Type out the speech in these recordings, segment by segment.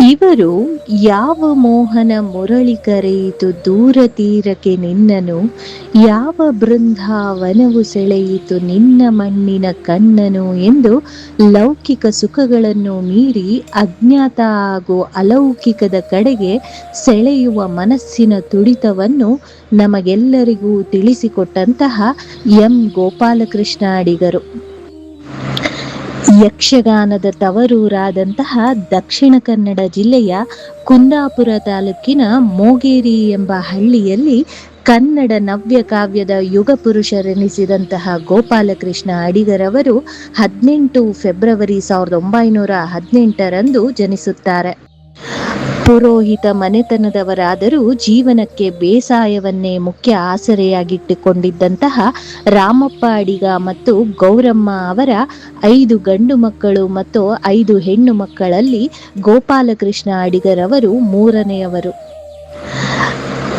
ಇವರು ಯಾವ ಮೋಹನ ಮುರಳಿ ಕರೆಯಿತು ದೂರ ತೀರಕ್ಕೆ ನಿನ್ನನು, ಯಾವ ಬೃಂದಾವನವು ಸೆಳೆಯಿತು ನಿನ್ನ ಮಣ್ಣಿನ ಕಣ್ಣನು ಎಂದು ಲೌಕಿಕ ಸುಖಗಳನ್ನು ಮೀರಿ ಅಜ್ಞಾತ ಹಾಗೂ ಅಲೌಕಿಕದ ಕಡೆಗೆ ಸೆಳೆಯುವ ಮನಸ್ಸಿನ ತುಡಿತವನ್ನು ನಮಗೆಲ್ಲರಿಗೂ ತಿಳಿಸಿಕೊಟ್ಟಂತಹ ಎಂ ಗೋಪಾಲಕೃಷ್ಣ ಅಡಿಗರು. ಯಕ್ಷಗಾನದ ತವರೂರಾದಂತಹ ದಕ್ಷಿಣ ಕನ್ನಡ ಜಿಲ್ಲೆಯ ಕುಂದಾಪುರ ತಾಲೂಕಿನ ಮೋಗೇರಿ ಎಂಬ ಹಳ್ಳಿಯಲ್ಲಿ ಕನ್ನಡ ನವ್ಯ ಕಾವ್ಯದ ಯುಗ ಪುರುಷರೆನಿಸಿದಂತಹ ಗೋಪಾಲಕೃಷ್ಣ ಅಡಿಗರವರು 18 ಫೆಬ್ರವರಿ 1918ರಂದು ಜನಿಸುತ್ತಾರೆ. ಪುರೋಹಿತ ಮನೆತನದವರಾದರೂ ಜೀವನಕ್ಕೆ ಬೇಸಾಯವನ್ನೇ ಮುಖ್ಯ ಆಸರೆಯಾಗಿಟ್ಟುಕೊಂಡಿದ್ದಂತಹ ರಾಮಪ್ಪ ಅಡಿಗ ಮತ್ತು ಗೌರಮ್ಮ ಅವರ 5 ಗಂಡು ಮಕ್ಕಳು ಮತ್ತು 5 ಹೆಣ್ಣು ಮಕ್ಕಳಲ್ಲಿ ಗೋಪಾಲಕೃಷ್ಣ ಅಡಿಗರವರು ಮೂರನೆಯವರು.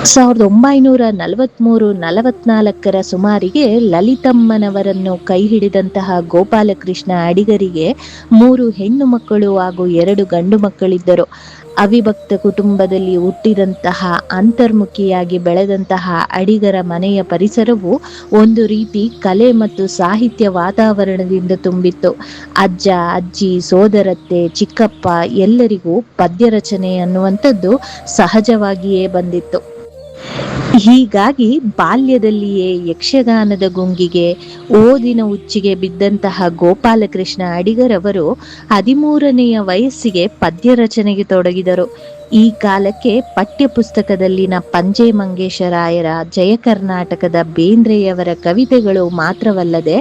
1943-44ರ ಸುಮಾರಿಗೆ ಲಲಿತಮ್ಮನವರನ್ನು ಕೈ ಹಿಡಿದಂತಹ ಗೋಪಾಲಕೃಷ್ಣ ಅಡಿಗರಿಗೆ 3 ಹೆಣ್ಣು ಮಕ್ಕಳು ಹಾಗೂ 2 ಗಂಡು ಮಕ್ಕಳಿದ್ದರು. ಅವಿಭಕ್ತ ಕುಟುಂಬದಲ್ಲಿ ಹುಟ್ಟಿದಂತಹ ಅಂತರ್ಮುಖಿಯಾಗಿ ಬೆಳೆದಂತಹ ಅಡಿಗರ ಮನೆಯ ಪರಿಸರವು ಒಂದು ರೀತಿ ಕಲೆ ಮತ್ತು ಸಾಹಿತ್ಯ ವಾತಾವರಣದಿಂದ ತುಂಬಿತ್ತು. ಅಜ್ಜ, ಅಜ್ಜಿ, ಸೋದರತ್ತೆ, ಚಿಕ್ಕಪ್ಪ ಎಲ್ಲರಿಗೂ ಪದ್ಯ ರಚನೆ ಅನ್ನುವಂಥದ್ದು ಸಹಜವಾಗಿಯೇ ಬಂದಿತ್ತು. ಹೀಗಾಗಿ ಬಾಲ್ಯದಲ್ಲಿಯೇ ಯಕ್ಷಗಾನದ ಗುಂಗಿಗೆ, ಓದಿನ ಹುಚ್ಚಿಗೆ ಬಿದ್ದಂತಹ ಗೋಪಾಲಕೃಷ್ಣ ಅಡಿಗರವರು 13ನೆಯ ವಯಸ್ಸಿಗೆ ಪದ್ಯ ರಚನೆಗೆ ತೊಡಗಿದರು. ಈ ಕಾಲಕ್ಕೆ ಪಠ್ಯ ಪುಸ್ತಕದಲ್ಲಿನ ಪಂಜೆ ಮಂಗೇಶರಾಯರ, ಜಯ ಕರ್ನಾಟಕದ ಬೇಂದ್ರೆಯವರ ಕವಿತೆಗಳು ಮಾತ್ರವಲ್ಲದೆ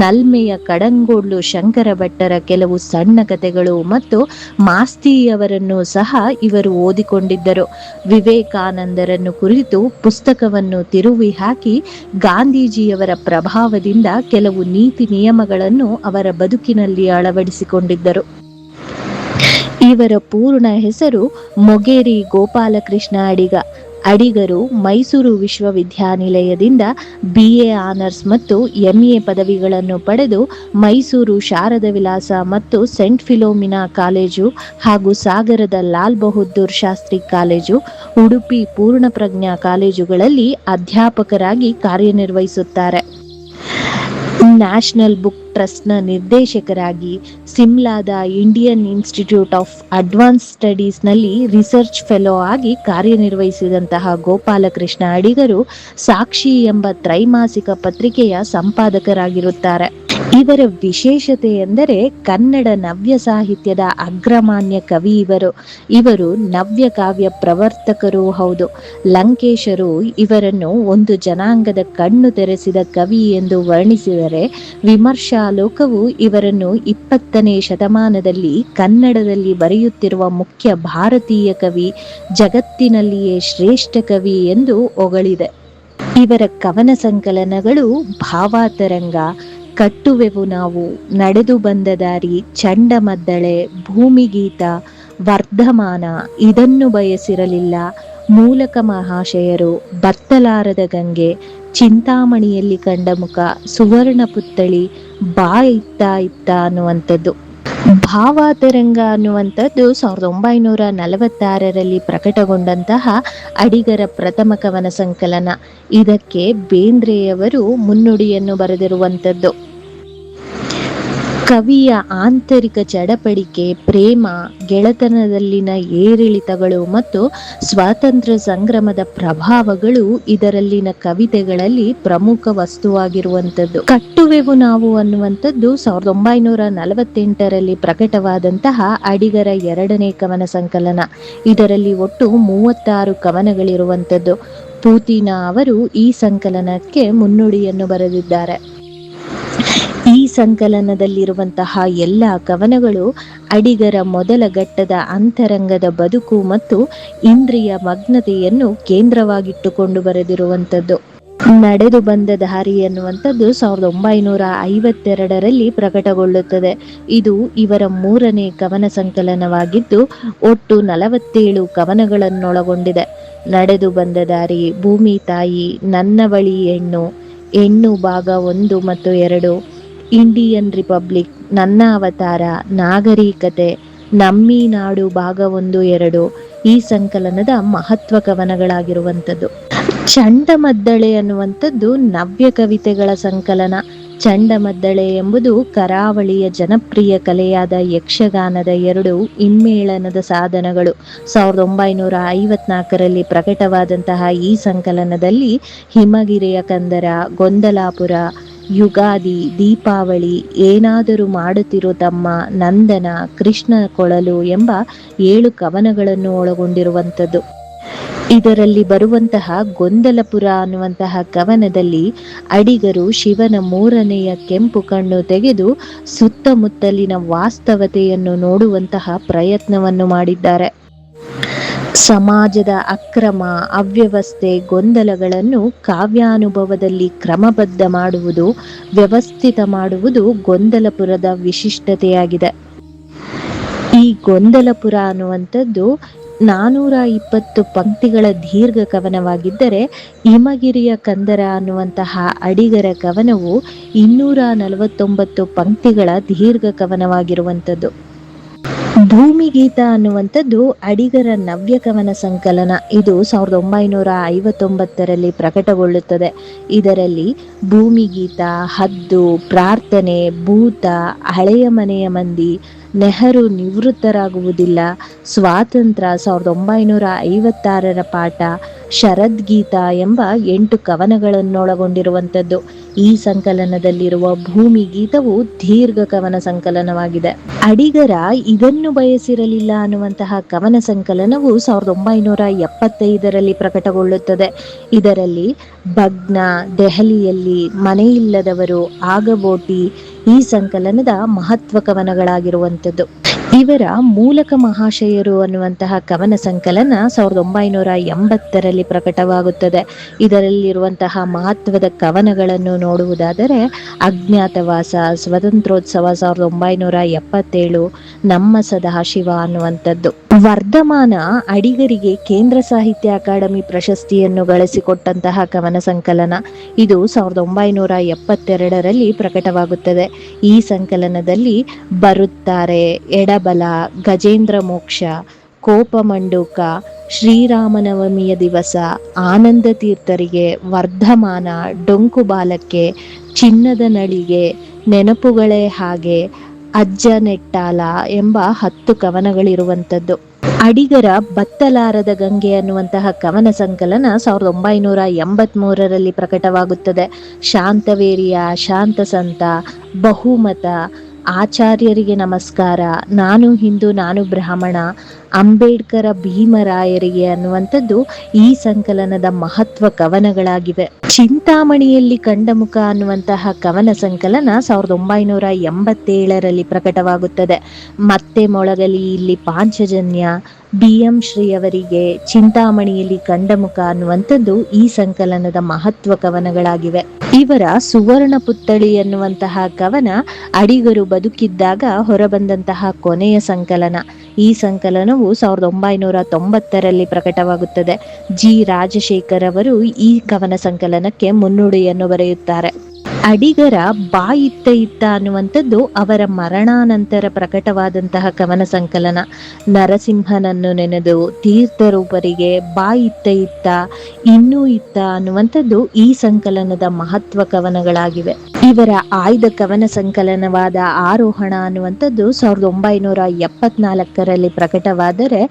ನಲ್ಮೆಯ ಕಡಂಗೋಡ್ಲು ಶಂಕರ ಭಟ್ಟರ ಕೆಲವು ಸಣ್ಣ ಕಥೆಗಳು ಮತ್ತು ಮಾಸ್ತಿಯವರನ್ನು ಸಹ ಇವರು ಓದಿಕೊಂಡಿದ್ದರು. ವಿವೇಕಾನಂದರನ್ನು ಕುರಿತು ಪುಸ್ತಕವನ್ನು ತಿರುವಿ ಹಾಕಿ ಗಾಂಧೀಜಿಯವರ ಪ್ರಭಾವದಿಂದ ಕೆಲವು ನೀತಿ ನಿಯಮಗಳನ್ನು ಅವರ ಬದುಕಿನಲ್ಲಿ ಅಳವಡಿಸಿಕೊಂಡಿದ್ದರು. ಇವರ ಪೂರ್ಣ ಹೆಸರು ಮೊಗೇರಿ ಗೋಪಾಲಕೃಷ್ಣ ಅಡಿಗ. ಅಡಿಗರು ಮೈಸೂರು ವಿಶ್ವವಿದ್ಯಾನಿಲಯದಿಂದ BA ಆನರ್ಸ್ ಮತ್ತು MA ಪದವಿಗಳನ್ನು ಪಡೆದು ಮೈಸೂರು ಶಾರದ ವಿಲಾಸ ಮತ್ತು ಸೆಂಟ್ ಫಿಲೋಮಿನಾ ಕಾಲೇಜು ಹಾಗೂ ಸಾಗರದ ಲಾಲ್ ಬಹದ್ದೂರ್ ಶಾಸ್ತ್ರಿ ಕಾಲೇಜು, ಉಡುಪಿ ಪೂರ್ಣಪ್ರಜ್ಞಾ ಕಾಲೇಜುಗಳಲ್ಲಿ ಅಧ್ಯಾಪಕರಾಗಿ ಕಾರ್ಯನಿರ್ವಹಿಸುತ್ತಾರೆ. ನ್ಯಾಷನಲ್ ಬುಕ್ ಟ್ರಸ್ಟ್ನ ನಿರ್ದೇಶಕರಾಗಿ, ಸಿಮ್ಲಾದ ಇಂಡಿಯನ್ ಇನ್ಸ್ಟಿಟ್ಯೂಟ್ ಆಫ್ ಅಡ್ವಾನ್ಸ್ ಸ್ಟಡೀಸ್ನಲ್ಲಿ ರಿಸರ್ಚ್ ಫೆಲೋ ಆಗಿ ಕಾರ್ಯನಿರ್ವಹಿಸಿದಂತಹ ಗೋಪಾಲಕೃಷ್ಣ ಅಡಿಗರು ಸಾಕ್ಷಿ ಎಂಬ ತ್ರೈಮಾಸಿಕ ಪತ್ರಿಕೆಯ ಸಂಪಾದಕರಾಗಿರುತ್ತಾರೆ. ಇವರ ವಿಶೇಷತೆ ಎಂದರೆ ಕನ್ನಡ ನವ್ಯ ಸಾಹಿತ್ಯದ ಅಗ್ರಮಾನ್ಯ ಕವಿ ಇವರು ನವ್ಯ ಕಾವ್ಯ ಪ್ರವರ್ತಕರೂ ಹೌದು. ಲಂಕೇಶರು ಇವರನ್ನು ಒಂದು ಜನಾಂಗದ ಕಣ್ಣು ತೆರೆಸಿದ ಕವಿ ಎಂದು ವರ್ಣಿಸಿದರೆ, ವಿಮರ್ಶಾ ಲೋಕವು ಇವರನ್ನು 20ನೇ ಶತಮಾನದಲ್ಲಿ ಕನ್ನಡದಲ್ಲಿ ಬರೆಯುತ್ತಿರುವ ಮುಖ್ಯ ಭಾರತೀಯ ಕವಿ, ಜಗತ್ತಿನಲ್ಲಿಯೇ ಶ್ರೇಷ್ಠ ಕವಿ ಎಂದು ಹೊಗಳಿದೆ. ಇವರ ಕವನ ಸಂಕಲನಗಳು ಭಾವಾತರಂಗ, ಕಟ್ಟುವೆವು ನಾವು, ನಡೆದು ಬಂದ ದಾರಿ, ಚಂಡಮದ್ದಳೆ, ಭೂಮಿಗೀತ, ವರ್ಧಮಾನ, ಇದನ್ನು ಬಯಸಿರಲಿಲ್ಲ, ಮೂಲಕ ಮಹಾಶಯರು, ಬತ್ತಲಾರದ ಗಂಗೆ, ಚಿಂತಾಮಣಿಯಲ್ಲಿ ಕಂಡ ಮುಖ, ಸುವರ್ಣ ಪುತ್ಥಳಿ, ಬಾ ಇತ್ತ ಇತ್ತ ಅನ್ನುವಂಥದ್ದು. ಭಾವಾತರಂಗ ಅನ್ನುವಂಥದ್ದು 1946ರಲ್ಲಿ ಪ್ರಕಟಗೊಂಡಂತಹ ಅಡಿಗರ ಪ್ರಥಮ ಕವನ ಸಂಕಲನ. ಇದಕ್ಕೆ ಬೇಂದ್ರೆಯವರು ಮುನ್ನುಡಿಯನ್ನು ಬರೆದಿರುವಂಥದ್ದು. ಕವಿಯ ಆಂತರಿಕ ಚಡಪಡಿಕೆ, ಪ್ರೇಮ, ಗೆಳೆತನದಲ್ಲಿನ ಏರಿಳಿತಗಳು ಮತ್ತು ಸ್ವಾತಂತ್ರ್ಯ ಸಂಗ್ರಾಮದ ಪ್ರಭಾವಗಳು ಇದರಲ್ಲಿನ ಕವಿತೆಗಳಲ್ಲಿ ಪ್ರಮುಖ ವಸ್ತುವಾಗಿರುವಂಥದ್ದು. ಕಟ್ಟುವೆವು ನಾವು ಅನ್ನುವಂಥದ್ದು 1948ರಲ್ಲಿ ಪ್ರಕಟವಾದಂತಹ ಅಡಿಗರ 2ನೇ ಕವನ ಸಂಕಲನ. ಇದರಲ್ಲಿ ಒಟ್ಟು 36 ಕವನಗಳಿರುವಂಥದ್ದು. ಪೂತಿನ ಅವರು ಈ ಸಂಕಲನಕ್ಕೆ ಮುನ್ನುಡಿಯನ್ನು ಬರೆದಿದ್ದಾರೆ. ಈ ಸಂಕಲನದಲ್ಲಿರುವಂತಹ ಎಲ್ಲ ಕವನಗಳು ಅಡಿಗರ ಮೊದಲ ಘಟ್ಟದ ಅಂತರಂಗದ ಬದುಕು ಮತ್ತು ಇಂದ್ರಿಯ ಮಗ್ನತೆಯನ್ನು ಕೇಂದ್ರವಾಗಿಟ್ಟುಕೊಂಡು ಬರೆದಿರುವಂಥದ್ದು. ನಡೆದು ಬಂದ ದಾರಿ ಎನ್ನುವಂಥದ್ದು 1952ರಲ್ಲಿ ಪ್ರಕಟಗೊಳ್ಳುತ್ತದೆ. ಇದು ಇವರ 3ನೇ ಕವನ ಸಂಕಲನವಾಗಿದ್ದು ಒಟ್ಟು 47 ಕವನಗಳನ್ನೊಳಗೊಂಡಿದೆ. ನಡೆದು ಬಂದ ದಾರಿ, ಭೂಮಿ ತಾಯಿ, ನನ್ನ ಬಳಿ ಹೆಣ್ಣು, ಹೆಣ್ಣು ಭಾಗ 1 ಮತ್ತು 2, ಇಂಡಿಯನ್ ರಿಪಬ್ಲಿಕ್, ನನ್ನ ಅವತಾರ, ನಾಗರಿಕತೆ, ನಮ್ಮಿ ನಾಡು ಭಾಗ 1, 2 ಈ ಸಂಕಲನದ ಮಹತ್ವ ಕವನಗಳಾಗಿರುವಂಥದ್ದು. ಚಂಡಮದ್ದಳೆ ಅನ್ನುವಂಥದ್ದು ನವ್ಯ ಕವಿತೆಗಳ ಸಂಕಲನ. ಚಂಡಮದ್ದಳೆ ಎಂಬುದು ಕರಾವಳಿಯ ಜನಪ್ರಿಯ ಕಲೆಯಾದ ಯಕ್ಷಗಾನದ 2 ಇನ್ಮೇಳನದ ಸಾಧನಗಳು. 1954ರಲ್ಲಿ ಪ್ರಕಟವಾದಂತಹ ಈ ಸಂಕಲನದಲ್ಲಿ ಹಿಮಗಿರಿಯ ಕಂದರ, ಗೊಂದಲಾಪುರ, ಯುಗಾದಿ, ದೀಪಾವಳಿ, ಏನಾದರೂ ಮಾಡುತ್ತಿರೋ ತಮ್ಮ, ನಂದನ, ಕೃಷ್ಣ ಕೊಳಲು ಎಂಬ 7 ಕವನಗಳನ್ನು ಒಳಗೊಂಡಿರುವಂಥದ್ದು. ಇದರಲ್ಲಿ ಬರುವಂತಹ ಗೊಂದಲಪುರ ಅನ್ನುವಂತಹ ಕವನದಲ್ಲಿ ಅಡಿಗರು ಶಿವನ 3ನೆಯ ಕೆಂಪು ಕಣ್ಣು ತೆಗೆದು ಸುತ್ತಮುತ್ತಲಿನ ವಾಸ್ತವತೆಯನ್ನು ನೋಡುವಂತಹ ಪ್ರಯತ್ನವನ್ನು ಮಾಡಿದ್ದಾರೆ. ಸಮಾಜದ ಅಕ್ರಮ, ಅವ್ಯವಸ್ಥೆ, ಗೊಂದಲಗಳನ್ನು ಕಾವ್ಯಾನುಭವದಲ್ಲಿ ಕ್ರಮಬದ್ಧ ಮಾಡುವುದು, ವ್ಯವಸ್ಥಿತ ಮಾಡುವುದು ಗೊಂದಲಪುರದ ವಿಶಿಷ್ಟತೆಯಾಗಿದೆ. ಈ ಗೊಂದಲಪುರ ಅನ್ನುವಂಥದ್ದು 420 ಪಂಕ್ತಿಗಳ ದೀರ್ಘ ಕವನವಾಗಿದ್ದರೆ, ಹಿಮಗಿರಿಯ ಕಂದರ ಅನ್ನುವಂತಹ ಅಡಿಗರ ಕವನವು 249 ಪಂಕ್ತಿಗಳ ದೀರ್ಘ ಕವನವಾಗಿರುವಂಥದ್ದು. ಭೂಮಿಗೀತ ಅನ್ನುವಂಥದ್ದು ಅಡಿಗರ ನವ್ಯ ಕವನ ಸಂಕಲನ. ಇದು 1959ರಲ್ಲಿ ಪ್ರಕಟಗೊಳ್ಳುತ್ತದೆ. ಇದರಲ್ಲಿ ಭೂಮಿಗೀತ, ಹದ್ದು, ಪ್ರಾರ್ಥನೆ, ಭೂತ, ಹಳೆಯ ಮನೆಯ ಮಂದಿ, ನೆಹರು ನಿವೃತ್ತರಾಗುವುದಿಲ್ಲ, ಸ್ವಾತಂತ್ರ್ಯ, 1956ರ ಪಾಠ, ಶರದ್ಗೀತ ಎಂಬ 8 ಕವನಗಳನ್ನೊಳಗೊಂಡಿರುವಂಥದ್ದು. ಈ ಸಂಕಲನದಲ್ಲಿರುವ ಭೂಮಿ ಗೀತವು ದೀರ್ಘ ಕವನ ಸಂಕಲನವಾಗಿದೆ. ಅಡಿಗರ ಇದನ್ನು ಬಯಸಿರಲಿಲ್ಲ ಅನ್ನುವಂತಹ ಕವನ ಸಂಕಲನವು 1975ರಲ್ಲಿ ಪ್ರಕಟಗೊಳ್ಳುತ್ತದೆ. ಇದರಲ್ಲಿ ಭಗ್ನ, ದೆಹಲಿಯಲ್ಲಿ, ಮನೆಯಿಲ್ಲದವರು, ಆಗಬೋಟಿ ಈ ಸಂಕಲನದ ಮಹತ್ವ ಕವನಗಳಾಗಿರುವಂಥದ್ದು. ಇವರ ಮೂಲಕ ಮಹಾಶಯರು ಅನ್ನುವಂತಹ ಕವನ ಸಂಕಲನ 1980ರಲ್ಲಿ ಪ್ರಕಟವಾಗುತ್ತದೆ. ಇದರಲ್ಲಿರುವಂತಹ ಮಹತ್ವದ ಕವನಗಳನ್ನು ನೋಡುವುದಾದರೆ ಅಜ್ಞಾತವಾಸ, ಸ್ವತಂತ್ರೋತ್ಸವ 1977, ನಮ್ಮ ಸದಾಶಿವ ಅನ್ನುವಂಥದ್ದು. ವರ್ಧಮಾನ ಅಡಿಗರಿಗೆ ಕೇಂದ್ರ ಸಾಹಿತ್ಯ ಅಕಾಡೆಮಿ ಪ್ರಶಸ್ತಿಯನ್ನು ಗಳಿಸಿಕೊಟ್ಟಂತಹ ಕವನ ಸಂಕಲನ. ಇದು 1972ರಲ್ಲಿ ಪ್ರಕಟವಾಗುತ್ತದೆ. ಈ ಸಂಕಲನದಲ್ಲಿ ಬರುತ್ತಾರೆ, ಎಡಬಲ, ಗಜೇಂದ್ರ ಮೋಕ್ಷ, ಕೋಪಮಂಡೂಕ, ಶ್ರೀರಾಮನವಮಿಯ ದಿವಸ, ಆನಂದ ತೀರ್ಥರಿಗೆ, ವರ್ಧಮಾನ, ಡೊಂಕು ಬಾಲಕ್ಕೆ, ಚಿನ್ನದ ನಳಿಗೆ, ನೆನಪುಗಳೇ ಹಾಗೆ, ಅಜ್ಜ ನೆಟ್ಟಾಲ ಎಂಬ 10 ಕವನಗಳಿರುವಂಥದ್ದು. ಅಡಿಗರ ಬತ್ತಲಾರದ ಗಂಗೆ ಅನ್ನುವಂತಹ ಕವನ ಸಂಕಲನ 1983ರಲ್ಲಿ ಪ್ರಕಟವಾಗುತ್ತದೆ. ಶಾಂತವೇರಿಯ, ಶಾಂತ ಸಂತ, ಬಹುಮತ, ಆಚಾರ್ಯರಿಗೆ ನಮಸ್ಕಾರ, ನಾನು ಹಿಂದೂ ನಾನು ಬ್ರಾಹ್ಮಣ, ಅಂಬೇಡ್ಕರ ಭೀಮರಾಯರಿಗೆ ಅನ್ನುವಂಥದ್ದು ಈ ಸಂಕಲನದ ಮಹತ್ವ ಕವನಗಳಾಗಿವೆ. ಚಿಂತಾಮಣಿಯಲ್ಲಿ ಕಂಡ ಮುಖ ಅನ್ನುವಂತಹ ಕವನ ಸಂಕಲನ 1987ರಲ್ಲಿ ಪ್ರಕಟವಾಗುತ್ತದೆ. ಮತ್ತೆ ಮೊಳಗಲಿ ಇಲ್ಲಿ ಪಾಂಚಜನ್ಯ, BM ಶ್ರೀಯವರಿಗೆ ಚಿಂತಾಮಣಿಯಲ್ಲಿ ಕಂಡ ಮುಖ ಅನ್ನುವಂಥದ್ದು ಈ ಸಂಕಲನದ ಮಹತ್ವ ಕವನಗಳಾಗಿವೆ. ಇವರ ಸುವರ್ಣ ಪುತ್ಥಳಿ ಎನ್ನುವಂತಹ ಕವನ ಅಡಿಗರು ಬದುಕಿದ್ದಾಗ ಹೊರಬಂದಂತಹ ಕೊನೆಯ ಸಂಕಲನ. ಈ ಸಂಕಲನವು 1990ರಲ್ಲಿ ಪ್ರಕಟವಾಗುತ್ತದೆ. G. ರಾಜಶೇಖರ್ ಅವರು ಈ ಕವನ ಸಂಕಲನಕ್ಕೆ ಮುನ್ನುಡಿಯನ್ನು ಬರೆಯುತ್ತಾರೆ. ಅಡಿಗರ ಬಾ ಇತ್ತ ಇತ್ತ ಅನ್ನುವಂಥದ್ದು ಅವರ ಮರಣಾನಂತರ ಪ್ರಕಟವಾದಂತಹ ಕವನ ಸಂಕಲನ. ನರಸಿಂಹನನ್ನು ನೆನೆದು ತೀರ್ಥರೂಪರಿಗೆ ಬಾ ಇತ್ತ ಇತ್ತ ಇನ್ನೂ ಇತ್ತ ಅನ್ನುವಂಥದ್ದು ಈ ಸಂಕಲನದ ಮಹತ್ವ ಕವನಗಳಾಗಿವೆ. ಇವರ ಆಯ್ದ ಕವನ ಸಂಕಲನವಾದ ಆರೋಹಣ ಅನ್ನುವಂಥದ್ದು 1974ರಲ್ಲಿ ಪ್ರಕಟವಾದರೆ,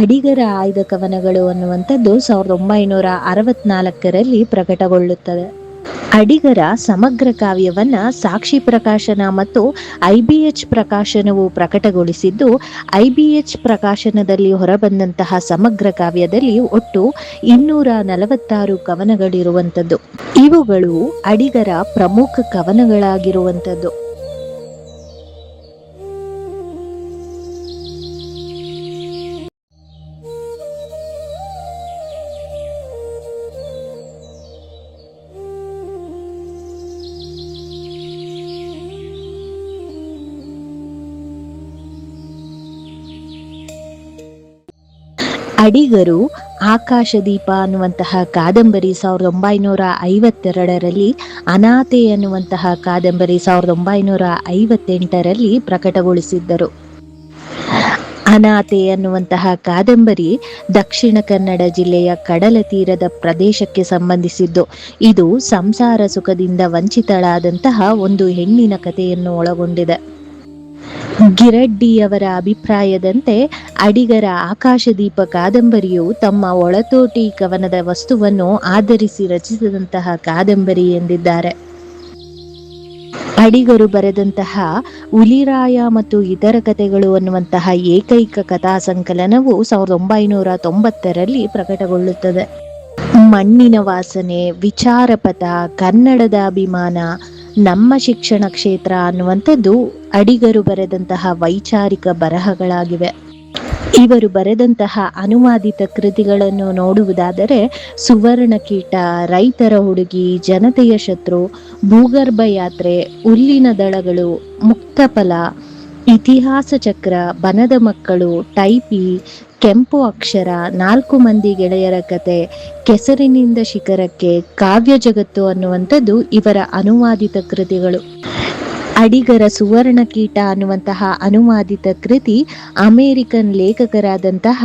ಅಡಿಗರ ಆಯ್ದ ಕವನಗಳು ಅನ್ನುವಂಥದ್ದು 1964ರಲ್ಲಿ ಪ್ರಕಟಗೊಳ್ಳುತ್ತದೆ. ಅಡಿಗರ ಸಮಗ್ರ ಕಾವ್ಯವನ್ನ ಸಾಕ್ಷಿ ಪ್ರಕಾಶನ ಮತ್ತು IBH ಪ್ರಕಾಶನವು ಪ್ರಕಟಗೊಳಿಸಿದ್ದು, IBH ಪ್ರಕಾಶನದಲ್ಲಿ ಹೊರಬಂದಂತಹ ಸಮಗ್ರ ಕಾವ್ಯದಲ್ಲಿ ಒಟ್ಟು 246 ಕವನಗಳಿರುವಂಥದ್ದು. ಇವುಗಳು ಅಡಿಗರ ಪ್ರಮುಖ ಕವನಗಳಾಗಿರುವಂಥದ್ದು. ಅಡಿಗರು ಆಕಾಶದೀಪ ಅನ್ನುವಂತಹ ಕಾದಂಬರಿ 1952ರಲ್ಲಿ, ಅನಾಥೆ ಅನ್ನುವಂತಹ ಕಾದಂಬರಿ 1958ರಲ್ಲಿ ಪ್ರಕಟಗೊಳಿಸಿದ್ದರು. ಅನಾಥೆ ಅನ್ನುವಂತಹ ಕಾದಂಬರಿ ದಕ್ಷಿಣ ಕನ್ನಡ ಜಿಲ್ಲೆಯ ಕಡಲ ತೀರದ ಪ್ರದೇಶಕ್ಕೆ ಸಂಬಂಧಿಸಿದ್ದು. ಇದು ಸಂಸಾರ ಸುಖದಿಂದ ವಂಚಿತಳಾದಂತಹ ಒಂದು ಹೆಣ್ಣಿನ ಕಥೆಯನ್ನು ಒಳಗೊಂಡಿದೆ. ಗಿರಡ್ಡಿಯವರ ಅಭಿಪ್ರಾಯದಂತೆ ಅಡಿಗರ ಆಕಾಶದೀಪ ಕಾದಂಬರಿಯು ತಮ್ಮ ಒಳತೋಟಿ ಕವನದ ವಸ್ತುವನ್ನು ಆಧರಿಸಿ ರಚಿಸಿದಂತಹ ಕಾದಂಬರಿ ಎಂದಿದ್ದಾರೆ. ಅಡಿಗರು ಬರೆದಂತಹ ಉಲಿರಾಯ ಮತ್ತು ಇತರ ಕಥೆಗಳು ಅನ್ನುವಂತಹ ಏಕೈಕ ಕಥಾ ಸಂಕಲನವು 1990ರಲ್ಲಿ ಪ್ರಕಟಗೊಳ್ಳುತ್ತದೆ. ಮಣ್ಣಿನ ವಾಸನೆ, ವಿಚಾರಪಥ, ಕನ್ನಡದ ಅಭಿಮಾನ, ನಮ್ಮ ಶಿಕ್ಷಣ ಕ್ಷೇತ್ರ ಅನ್ನುವಂಥದ್ದು ಅಡಿಗರು ಬರೆದಂತಹ ವೈಚಾರಿಕ ಬರಹಗಳಾಗಿವೆ. ಇವರು ಬರೆದಂತಹ ಅನುವಾದಿತ ಕೃತಿಗಳನ್ನು ನೋಡುವುದಾದರೆ ಸುವರ್ಣಕೀಟ, ರೈತರ ಹುಡುಗಿ, ಜನತೆಯ ಶತ್ರು, ಭೂಗರ್ಭ ಯಾತ್ರೆ, ಹುಲ್ಲಿನ ದಳಗಳು, ಮುಕ್ತಫಲ, ಇತಿಹಾಸ ಚಕ್ರ, ಬನದ ಮಕ್ಕಳು, ಟೈಪಿ, ಕೆಂಪು ಅಕ್ಷರ, 4 ಮಂದಿ ಗೆಳೆಯರ ಕತೆ, ಕೆಸರಿನಿಂದ ಶಿಖರಕ್ಕೆ, ಕಾವ್ಯ ಜಗತ್ತು ಅನ್ನುವಂಥದ್ದು ಇವರ ಅನುವಾದಿತ ಕೃತಿಗಳು. ಅಡಿಗರ ಸುವರ್ಣಕೀಟ ಅನ್ನುವಂತಹ ಅನುವಾದಿತ ಕೃತಿ ಅಮೇರಿಕನ್ ಲೇಖಕರಾದಂತಹ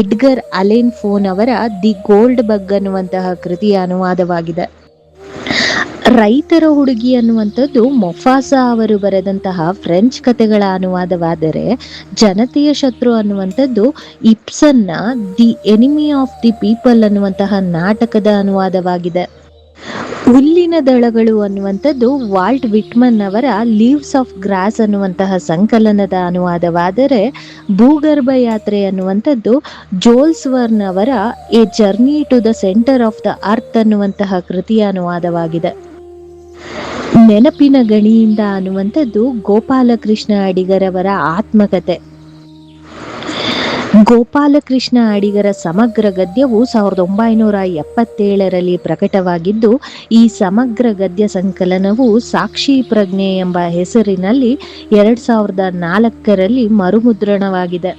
ಎಡ್ಗರ್ ಅಲೆನ್ ಫೋನ್ ಅವರ ದಿ ಗೋಲ್ಡ್ ಬಗ್ ಅನ್ನುವಂತಹ ಕೃತಿಯ ಅನುವಾದವಾಗಿದೆ. ರೈತರ ಹುಡುಗಿ ಅನ್ನುವಂಥದ್ದು ಮೊಫಾಸಾ ಅವರು ಬರೆದಂತಹ ಫ್ರೆಂಚ್ ಕಥೆಗಳ ಅನುವಾದವಾದರೆ, ಜನತೆಯ ಶತ್ರು ಅನ್ನುವಂಥದ್ದು ಇಬ್ಸನ್ನ the enemy of the people ಅನ್ನುವಂತಹ ನಾಟಕದ ಅನುವಾದವಾಗಿದೆ. ಹುಲ್ಲಿನ ದಳಗಳು ಅನ್ನುವಂಥದ್ದು ವಾಲ್ಟ್ ವಿಟ್ಮನ್ ಅವರ ಲೀವ್ಸ್ ಆಫ್ ಗ್ರಾಸ್ ಅನ್ನುವಂತಹ ಸಂಕಲನದ ಅನುವಾದವಾದರೆ, ಭೂಗರ್ಭ ಯಾತ್ರೆ ಅನ್ನುವಂಥದ್ದು ಜೋಲ್ಸ್ ವರ್ನ್ ಅವರ a journey to the centre of the earth ಅನ್ನುವಂತಹ ಕೃತಿಯ ಅನುವಾದವಾಗಿದೆ. ನೆನಪಿನ ಗಣಿಯಿಂದ ಅನ್ನುವಂಥದ್ದು ಗೋಪಾಲಕೃಷ್ಣ ಅಡಿಗರವರ ಆತ್ಮಕಥೆ. ಗೋಪಾಲಕೃಷ್ಣ ಅಡಿಗರ ಸಮಗ್ರ ಗದ್ಯವು 1977ರಲ್ಲಿ ಪ್ರಕಟವಾಗಿದ್ದು, ಈ ಸಮಗ್ರ ಗದ್ಯ ಸಂಕಲನವು ಸಾಕ್ಷಿ ಪ್ರಜ್ಞೆ ಎಂಬ ಹೆಸರಿನಲ್ಲಿ 2004ರಲ್ಲಿ ಮರುಮುದ್ರಣವಾಗಿದೆ.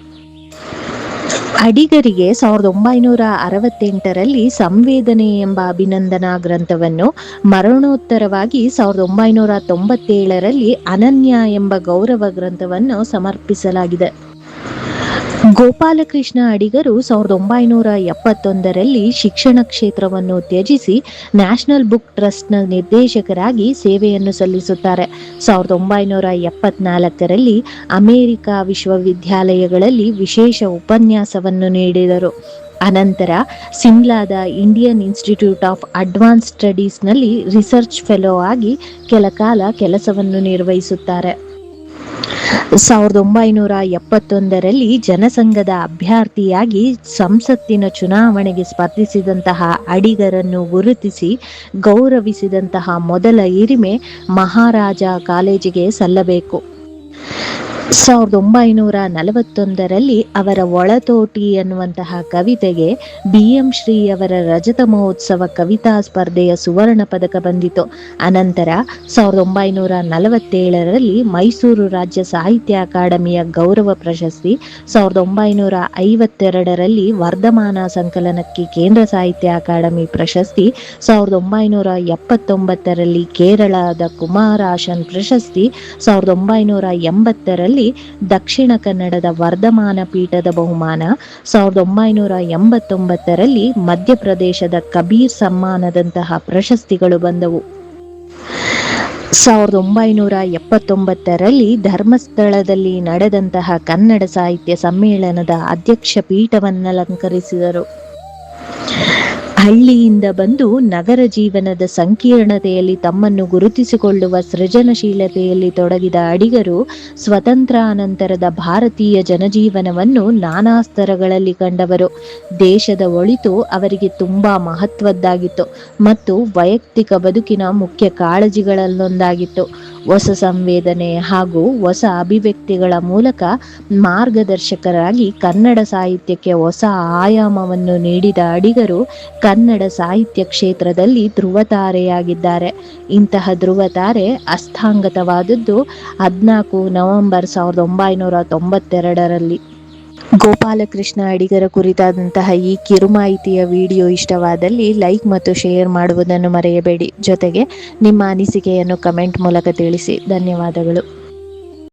ಅಡಿಗರಿಗೆ 1968ರಲ್ಲಿ ಸಂವೇದನೆ ಎಂಬ ಅಭಿನಂದನಾ ಗ್ರಂಥವನ್ನು, ಮರಣೋತ್ತರವಾಗಿ 1997ರಲ್ಲಿ ಅನನ್ಯ ಎಂಬ ಗೌರವ ಗ್ರಂಥವನ್ನು ಸಮರ್ಪಿಸಲಾಗಿದೆ. ಗೋಪಾಲಕೃಷ್ಣ ಅಡಿಗರು 1971ರಲ್ಲಿ ಶಿಕ್ಷಣ ಕ್ಷೇತ್ರವನ್ನು ತ್ಯಜಿಸಿ ನ್ಯಾಷನಲ್ ಬುಕ್ ಟ್ರಸ್ಟ್ನ ನಿರ್ದೇಶಕರಾಗಿ ಸೇವೆಯನ್ನು ಸಲ್ಲಿಸುತ್ತಾರೆ. 1974ರಲ್ಲಿ ಅಮೆರಿಕ ವಿಶ್ವವಿದ್ಯಾಲಯಗಳಲ್ಲಿ ವಿಶೇಷ ಉಪನ್ಯಾಸವನ್ನು ನೀಡಿದರು. ಅನಂತರ ಸಿಮ್ಲಾದ ಇಂಡಿಯನ್ ಇನ್ಸ್ಟಿಟ್ಯೂಟ್ ಆಫ್ ಅಡ್ವಾನ್ಸ್ ಸ್ಟಡೀಸ್ನಲ್ಲಿ ರಿಸರ್ಚ್ ಫೆಲೋ ಆಗಿ ಕೆಲ ಕಾಲ ಕೆಲಸವನ್ನು ನಿರ್ವಹಿಸುತ್ತಾರೆ. 1971ರಲ್ಲಿ ಜನಸಂಘದ ಅಭ್ಯರ್ಥಿಯಾಗಿ ಸಂಸತ್ತಿನ ಚುನಾವಣೆಗೆ ಸ್ಪರ್ಧಿಸಿದಂತಹ ಅಡಿಗರನ್ನು ಗುರುತಿಸಿ ಗೌರವಿಸಿದಂತಹ ಮೊದಲ ಹಿರಿಮೆ ಮಹಾರಾಜ ಕಾಲೇಜಿಗೆ ಸಲ್ಲಬೇಕು. 1941ರಲ್ಲಿ ಅವರ ಒಳತೋಟಿ ಎನ್ನುವಂತಹ ಕವಿತೆಗೆ BM ಶ್ರೀ ಅವರ ರಜತ ಮಹೋತ್ಸವ ಕವಿತಾ ಸ್ಪರ್ಧೆಯ ಸುವರ್ಣ ಪದಕ ಬಂದಿತು. ಅನಂತರ 1947ರಲ್ಲಿ ಮೈಸೂರು ರಾಜ್ಯ ಸಾಹಿತ್ಯ ಅಕಾಡೆಮಿಯ ಗೌರವ ಪ್ರಶಸ್ತಿ, 1952ರಲ್ಲಿ ವರ್ಧಮಾನ ಸಂಕಲನಕ್ಕೆ ಕೇಂದ್ರ ಸಾಹಿತ್ಯ ಅಕಾಡೆಮಿ ಪ್ರಶಸ್ತಿ, 1979ರಲ್ಲಿ ಕೇರಳದ ಕುಮಾರಾಶನ್ ಪ್ರಶಸ್ತಿ, 1980ರಲ್ಲಿ ದಕ್ಷಿಣ ಕನ್ನಡದ ವರ್ಧಮಾನ ಪೀಠದ ಬಹುಮಾನ, 1989ರಲ್ಲಿ ಮಧ್ಯಪ್ರದೇಶದ ಕಬೀರ್ ಸಮ್ಮಾನದಂತಹ ಪ್ರಶಸ್ತಿಗಳು ಬಂದವು. 1979ರಲ್ಲಿ ಧರ್ಮಸ್ಥಳದಲ್ಲಿ ನಡೆದಂತಹ ಕನ್ನಡ ಸಾಹಿತ್ಯ ಸಮ್ಮೇಳನದ ಅಧ್ಯಕ್ಷ ಪೀಠವನ್ನಲಂಕರಿಸಿದರು. ಹಳ್ಳಿಯಿಂದ ಬಂದು ನಗರ ಜೀವನದ ಸಂಕೀರ್ಣತೆಯಲ್ಲಿ ತಮ್ಮನ್ನು ಗುರುತಿಸಿಕೊಳ್ಳುವ ಸೃಜನಶೀಲತೆಯಲ್ಲಿ ತೊಡಗಿದ ಅಡಿಗರು ಸ್ವತಂತ್ರಾನಂತರದ ಭಾರತೀಯ ಜನಜೀವನವನ್ನು ನಾನಾ ಸ್ತರಗಳಲ್ಲಿ ಕಂಡವರು. ದೇಶದ ಒಳಿತು ಅವರಿಗೆ ತುಂಬಾ ಮಹತ್ವದ್ದಾಗಿತ್ತು ಮತ್ತು ವೈಯಕ್ತಿಕ ಬದುಕಿನ ಮುಖ್ಯ ಕಾಳಜಿಗಳಲ್ಲೊಂದಾಗಿತ್ತು. ಹೊಸ ಸಂವೇದನೆ ಹಾಗೂ ಹೊಸ ಅಭಿವ್ಯಕ್ತಿಗಳ ಮೂಲಕ ಮಾರ್ಗದರ್ಶಕರಾಗಿ ಕನ್ನಡ ಸಾಹಿತ್ಯಕ್ಕೆ ಹೊಸ ಆಯಾಮವನ್ನು ನೀಡಿದ ಅಡಿಗರು ಕನ್ನಡ ಸಾಹಿತ್ಯ ಕ್ಷೇತ್ರದಲ್ಲಿ ಧ್ರುವತಾರೆಯಾಗಿದ್ದಾರೆ. ಇಂತಹ ಧ್ರುವತಾರೆ ಅಸ್ಥಾಂಗತವಾದದ್ದು 14 ನವೆಂಬರ್ 1992ರಲ್ಲಿ. ಗೋಪಾಲಕೃಷ್ಣ ಅಡಿಗರ ಕುರಿತಾದಂತಹ ಈ ಕಿರುಮಾಹಿತಿಯ ವಿಡಿಯೋ ಇಷ್ಟವಾದಲ್ಲಿ ಲೈಕ್ ಮತ್ತು ಶೇರ್ ಮಾಡುವುದನ್ನು ಮರೆಯಬೇಡಿ. ಜೊತೆಗೆ ನಿಮ್ಮ ಅನಿಸಿಕೆಯನ್ನು ಕಮೆಂಟ್ ಮೂಲಕ ತಿಳಿಸಿ. ಧನ್ಯವಾದಗಳು.